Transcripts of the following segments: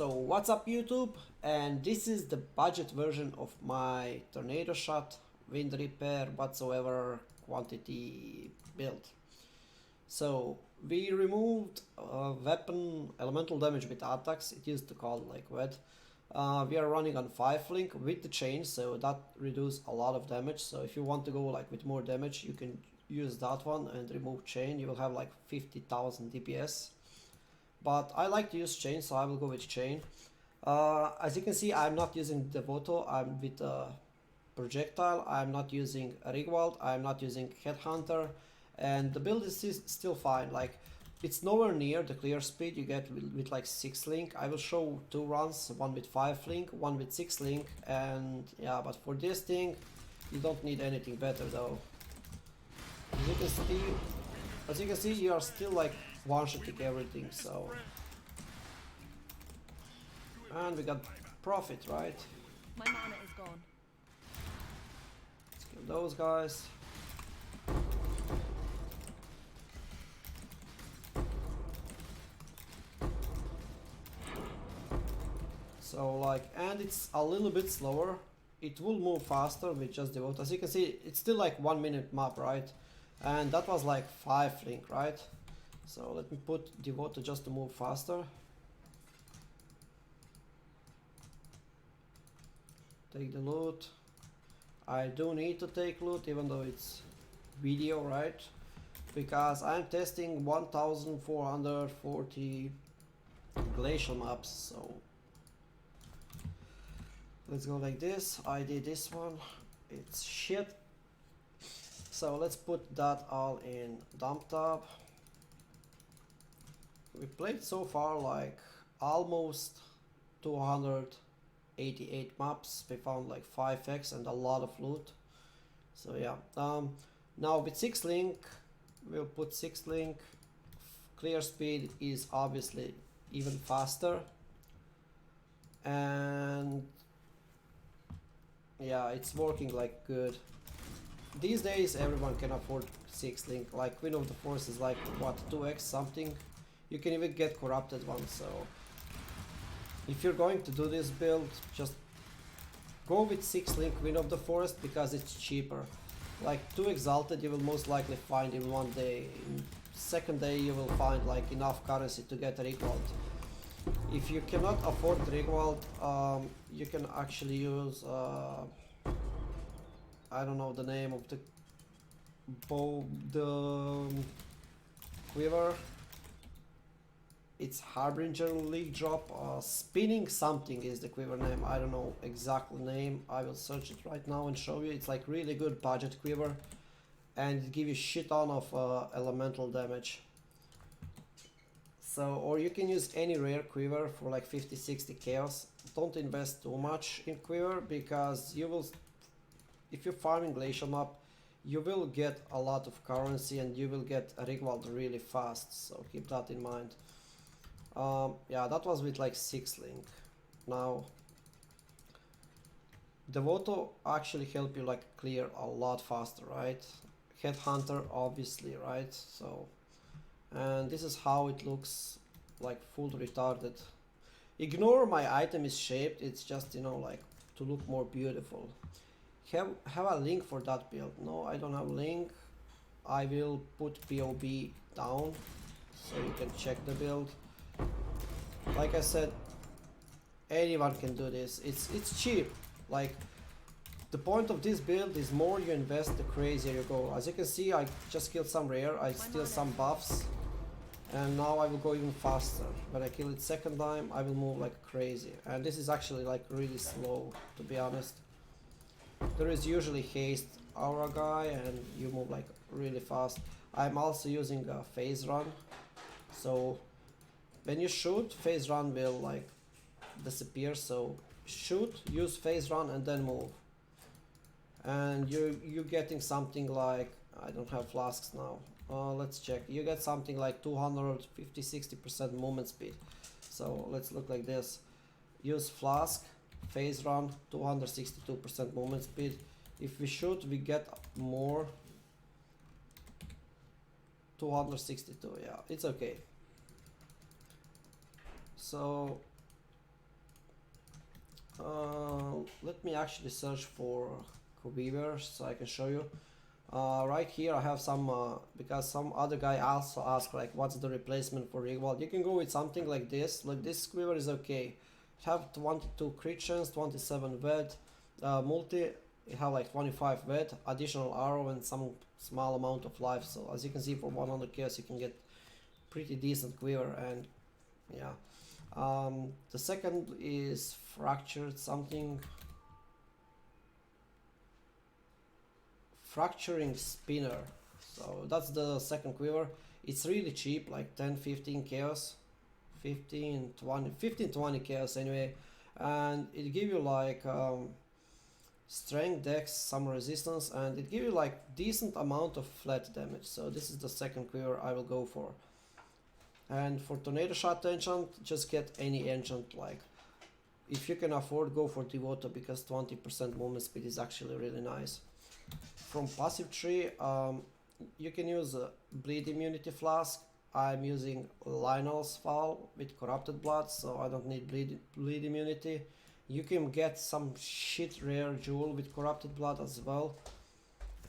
So what's up YouTube, and this is the budget version of my tornado shot, wind repair, whatsoever quantity build. So we removed weapon elemental damage with attacks, it used to call like wet. We are running on 5 link with the chain, so that reduces a lot of damage. So if you want to go like with more damage, you can use that one and remove chain. You will have like 50,000 DPS. But I like to use chain, so I will go with chain. As you can see, I'm not using Devoto, I'm with projectile, I'm not using Rigwald, I'm not using Headhunter, and the build is still fine. Like, it's nowhere near the clear speed you get with like 6 link. I will show 2 runs, one with 5 link, one with 6 link, and yeah, but for this thing, you don't need anything better though. As you can see, you are still like one-shotting everything, so... And we got profit, right? My mana is gone. Let's kill those guys. So like, and it's a little bit slower. It will move faster with just Devote. As you can see, it's still like 1 minute map, right? And that was like 5 link, right? So let me put Devoto just to move faster. Take the loot. I do need to take loot even though it's video, right? Because I'm testing 1440 glacial maps, so let's go like this. I did this one, it's shit. So let's put that all in dump tab. We played so far like almost 288 maps. We found like 5x and a lot of loot. So yeah. Now with 6 link, we'll put 6 link. Clear speed is obviously even faster. And yeah, it's working like good. These days everyone can afford 6 link. Like Queen of the Force is like what, 2x something. You can even get corrupted one, so if you're going to do this build, just go with 6 link Queen of the Forest because it's cheaper. Like 2 exalted you will most likely find in 1 day. In second day you will find like enough currency to get Rigwald. If you cannot afford Rigwald, you can actually use I don't know the name of the bow, the quiver. It's Harbinger League drop. Spinning something is the quiver name. I don't know exact name. I will search it right now and show you. It's like really good budget quiver, and it gives you shit ton of elemental damage. So, or you can use any rare quiver for like 50-60 chaos. Don't invest too much in quiver because you will, if you're farming glacial map, you will get a lot of currency and you will get a Rigwald really fast. So keep that in mind. Yeah, that was with like 6 link. Now Devoto actually help you like clear a lot faster, right? Headhunter obviously, right? So, and this is how it looks, like full retarded. Ignore my item is shaped, it's just, you know, like to look more beautiful. Have a link for that build? No, I don't have a link. I will put POB down so you can check the build. Like I said, anyone can do this. It's cheap. Like, the point of this build is more you invest, the crazier you go. As you can see, I just killed some rare. I steal some buffs, and now I will go even faster. When I kill it second time, I will move like crazy. And this is actually like really slow, to be honest. There is usually haste aura guy, and you move like really fast. I'm also using a phase run, so when you shoot, phase run will like disappear. So shoot, use phase run, and then move. And you're getting something like, I don't have flasks now. Let's check. You get something like 250-60% movement speed. So let's look like this. Use flask, phase run, 262% movement speed. If we shoot, we get more. 262, yeah, it's okay. So Let me actually search for quiver so I can show you. Right here I have some, because some other guy also asked like what's the replacement for Rigwald. You can go with something like this. Like this quiver is okay. It have 22 crit chance, 27 vet, multi, you have like 25 vet, additional arrow and some small amount of life. So as you can see, for 100 kills you can get pretty decent quiver. And yeah, the second is fractured something, fracturing spinner. So that's the second quiver. It's really cheap, like 10-15 chaos, 15-20 chaos anyway, and it give you like strength, dex, some resistance, and it give you like decent amount of flat damage. So this is the second quiver I will go for. And for tornado shot enchant, just get any enchant. Like if you can afford, go for Devoto, because 20% movement speed is actually really nice. From passive tree, you can use a bleed immunity flask. I'm using Lionel's Fall with corrupted blood, so I don't need bleed immunity. You can get some shit rare jewel with corrupted blood as well,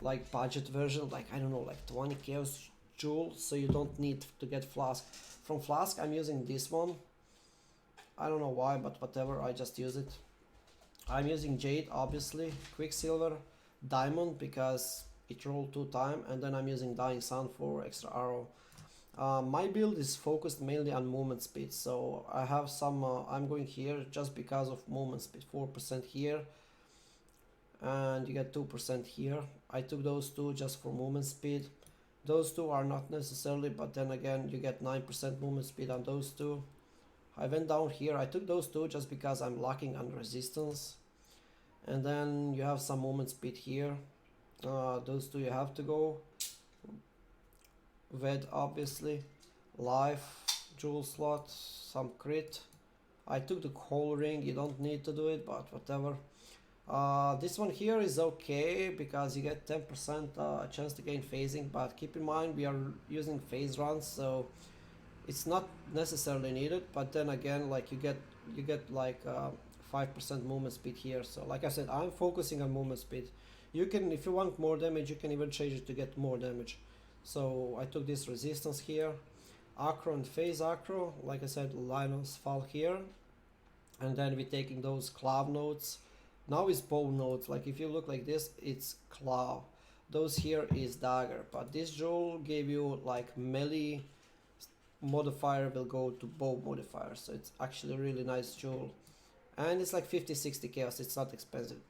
like budget version, like I don't know, like 20 chaos jewel, so you don't need to get flask. From flask I'm using this one. I don't know why, but whatever, I just use it. I'm using jade, obviously, quicksilver, diamond because it rolled 2 times, and then I'm using dying sun for extra arrow. My build is focused mainly on movement speed, so I have some, I'm going here just because of movement speed, 4% here, and you get 2% here. I took those two just for movement speed. Those two are not necessarily, but then again you get 9% movement speed on those two. I went down here, I took those two just because I'm lacking on resistance. And then you have some movement speed here. Those two you have to go. Ved, obviously. Life, jewel slot, some crit. I took the whole ring, you don't need to do it, but whatever. This one here is okay because you get 10% chance to gain phasing, but keep in mind we are using phase runs, so it's not necessarily needed. But then again, like you get like 5% movement speed here. So like I said, I'm focusing on movement speed. You can, if you want more damage, you can even change it to get more damage. So I took this resistance here, acro and phase acro. Like I said, Linus fall here, and then we're taking those claw nodes. Now it's bow nodes. Like if you look like this, it's claw. Those here is dagger, but this jewel gave you like melee modifier will go to bow modifier, so it's actually a really nice jewel, and it's like 50-60 chaos. It's not expensive.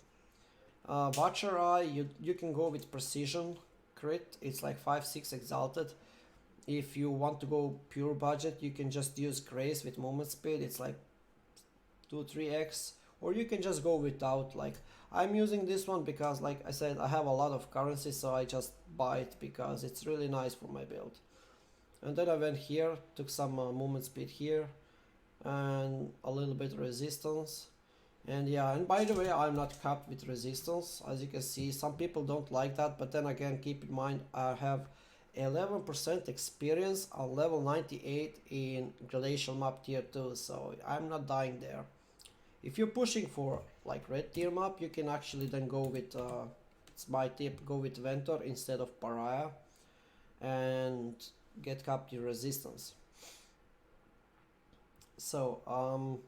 Watcher Eye, you can go with precision crit. It's like 5-6 exalted. If you want to go pure budget, you can just use grace with movement speed. It's like 2-3x, or you can just go without. Like I'm using this one because, like I said, I have a lot of currency, so I just buy it because it's really nice for my build. And then I went here, took some movement speed here, and a little bit resistance. And yeah, and by the way, I'm not capped with resistance. As you can see, some people don't like that, but then again, keep in mind I have 11% experience on level 98 in glacial map tier 2, so I'm not dying there. If you're pushing for like red tier map, you can actually then go with it's my tip, go with Ventor instead of Pariah and get capped your resistance. So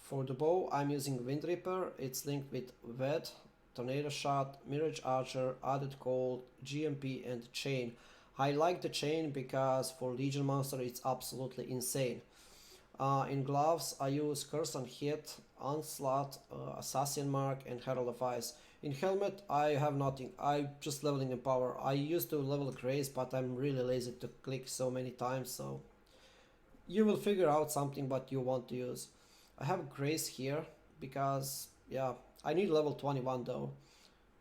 for the bow, I'm using Wind Reaper. It's linked with Ved, Tornado Shot, Mirage Archer, Added Cold, GMP, and Chain. I like the Chain because for Legion Monster it's absolutely insane. In gloves, I use Curse on Hit, Onslaught, Assassin Mark, and Herald of Ice. In helmet, I have nothing. I'm just leveling in power. I used to level Grace, but I'm really lazy to click so many times, so you will figure out something what you want to use. I have Grace here because, yeah, I need level 21 though,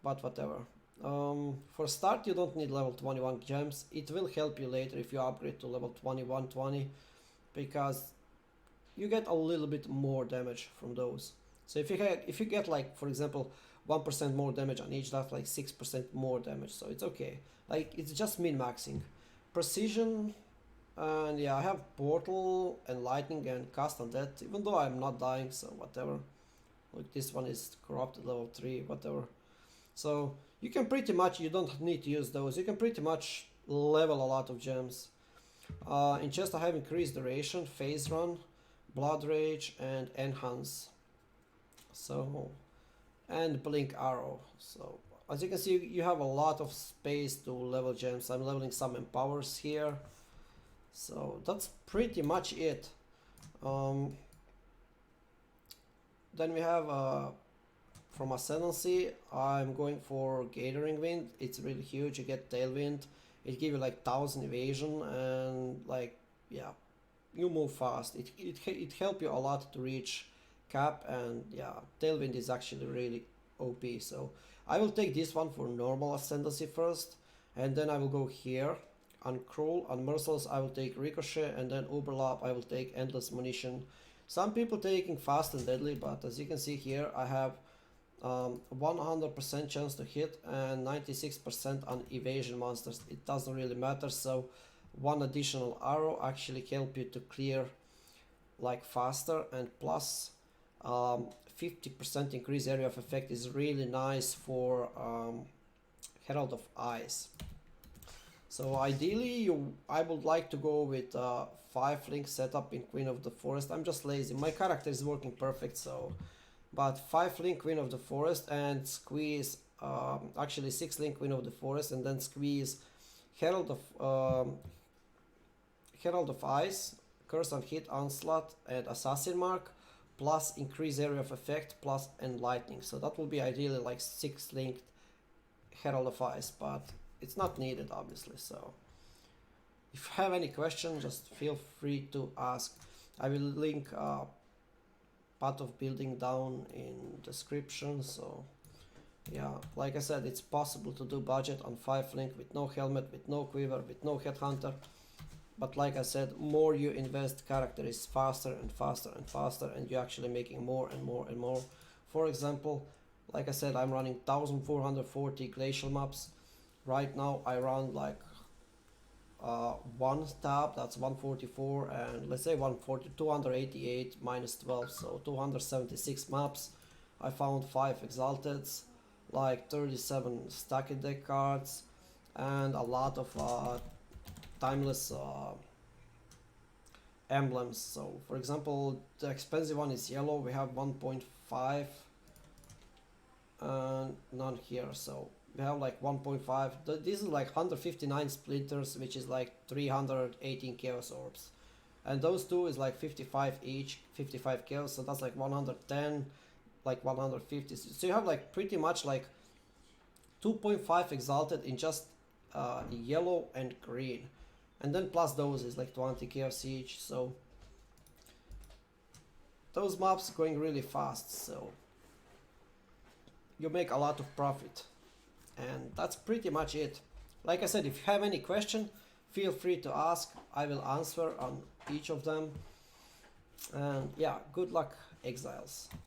but whatever. For start, you don't need level 21 gems. It will help you later if you upgrade to level 21-20 because you get a little bit more damage from those. So if you get like, for example, 1% more damage on each, that's like 6% more damage, so it's okay. Like it's just min-maxing. Precision, and yeah, I have portal and lightning and cast on that, even though I'm not dying, so whatever. Look, this one is corrupted level 3, whatever. So you can pretty much, you don't need to use those, you can pretty much level a lot of gems. In chest I have increased duration, phase run, blood rage, and enhance. So, and blink arrow. So as you can see, you have a lot of space to level gems. I'm leveling some empowers here. So that's pretty much it. Then we have from Ascendancy, I'm going for Gathering Wind. It's really huge. You get Tailwind. It gives you like 1000 evasion and like, yeah, you move fast. It helps you a lot to reach cap, and yeah, Tailwind is actually really OP. So I will take this one for normal Ascendancy first, and then I will go here on Cruel. On Merciless I will take Ricochet, and then Overlap I will take Endless Munition. Some people taking Fast and Deadly, but as you can see here, I have 100% chance to hit and 96% on evasion monsters. It doesn't really matter, so one additional arrow actually help you to clear like faster, and plus 50% increase area of effect is really nice for Herald of Ice. So ideally I would like to go with 5-link setup in Queen of the Forest. I'm just lazy. My character is working perfect, so but 5-link Queen of the Forest and squeeze actually 6-link Queen of the Forest, and then squeeze Herald of Ice, Curse on Hit, Onslaught, and Assassin Mark, plus increase area of effect, plus Enlightening. So that will be ideally like 6-linked Herald of Ice, but it's not needed obviously. So if you have any question, just feel free to ask. I will link path of building down in description. So yeah, like I said, it's possible to do budget on 5-link with no helmet, with no quiver, with no headhunter. But like I said, more you invest, character is faster and faster and faster, and you're actually making more and more and more. For example, like I said, I'm running 1440 glacial maps. Right now I run like one tab, that's 144, and let's say 140, 288 minus 12, so 276 maps. I found 5 exalteds, like 37 stacked deck cards, and a lot of timeless emblems. So for example, the expensive one is yellow, we have 1.5 and none here, so we have like 1.5. This is like 159 splinters, which is like 318 chaos orbs, and those two is like 55 each, 55 chaos, so that's like 110, like 150. So you have like pretty much like 2.5 exalted in just yellow and green, and then plus those is like 20 chaos each. So those maps going really fast, so you make a lot of profit. And that's pretty much it. Like I said, if you have any question, feel free to ask. I will answer on each of them. And yeah, good luck, exiles.